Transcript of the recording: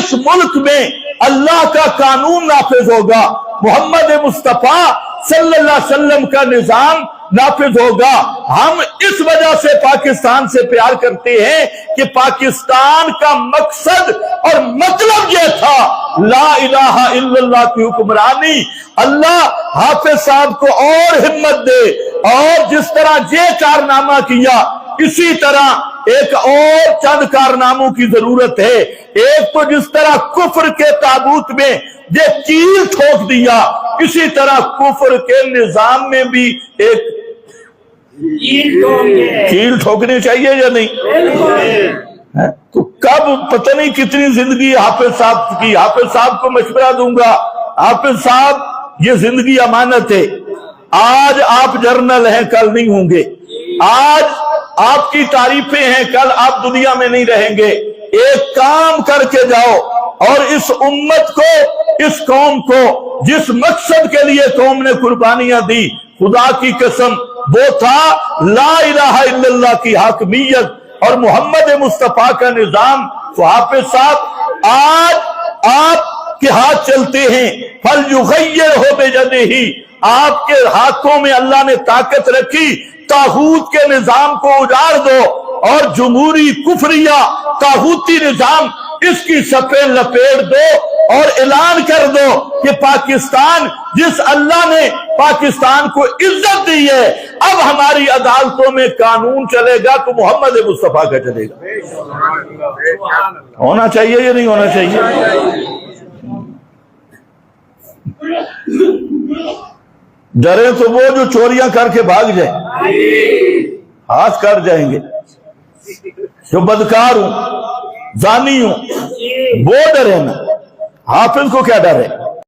इस मुल्क में अल्लाह का कानून नाफिज होगा, मोहम्मद मुस्तफा सल्लल्लाहु अलैहि वसल्लम का निजाम नाफिज होगा। हम इस वजह से पाकिस्तान से प्यार करते हैं कि पाकिस्तान का मकसद और मतलब यह था ला इलाहा इल्लल्लाह की हुक्मरानी। अल्लाह हाफिज साहब को और हिम्मत दे, और जिस तरह ये कारनामा किया इसी तरह एक और चंद कारनामों की जरूरत है। एक तो जिस तरह कुफ्र के ताबूत में ये कील ठोक दिया, इसी तरह कुफ्र के निजाम में भी एक कील ठोकनी चाहिए या नहीं? तो कब पता नहीं कितनी जिंदगी हाफिज साहब की। हाफिज साहब को मशवरा दूंगा, हाफिज साहब ये जिंदगी अमानत है। आज आप जर्नल हैं, कल नहीं होंगे। आज आपकी तारीफें हैं, कल आप दुनिया में नहीं रहेंगे। एक काम करके जाओ और इस उम्मत को, इस कौम को, जिस मकसद के लिए कौम ने कुर्बानियां दी, खुदा की कसम वो था ला इलाहा इल्लल्लाह की हाकमियत और मोहम्मद मुस्तफा का निजाम। तो हाफिज साहब आज आपके हाथ चलते हैं, फल युगय्यर हो बेयदिही, आपके हाथों में अल्लाह ने ताकत रखी। ताहूत के निजाम को उजाड़ दो और जमहूरी कुफरिया ताहूती निजाम इसकी सफेद लपेट दो और ऐलान कर दो कि पाकिस्तान, जिस अल्लाह ने पाकिस्तान को इज्जत दी है, अब हमारी अदालतों में कानून चलेगा तो मोहम्मद मुस्तफा का चलेगा। होना चाहिए या नहीं होना चाहिए? डरे तो वो जो चोरियां करके भाग जाए, हाथ कर जाएंगे। जो बदकार हूं, जानी हूं, वो डरे ना। हाफिज को क्या डर है?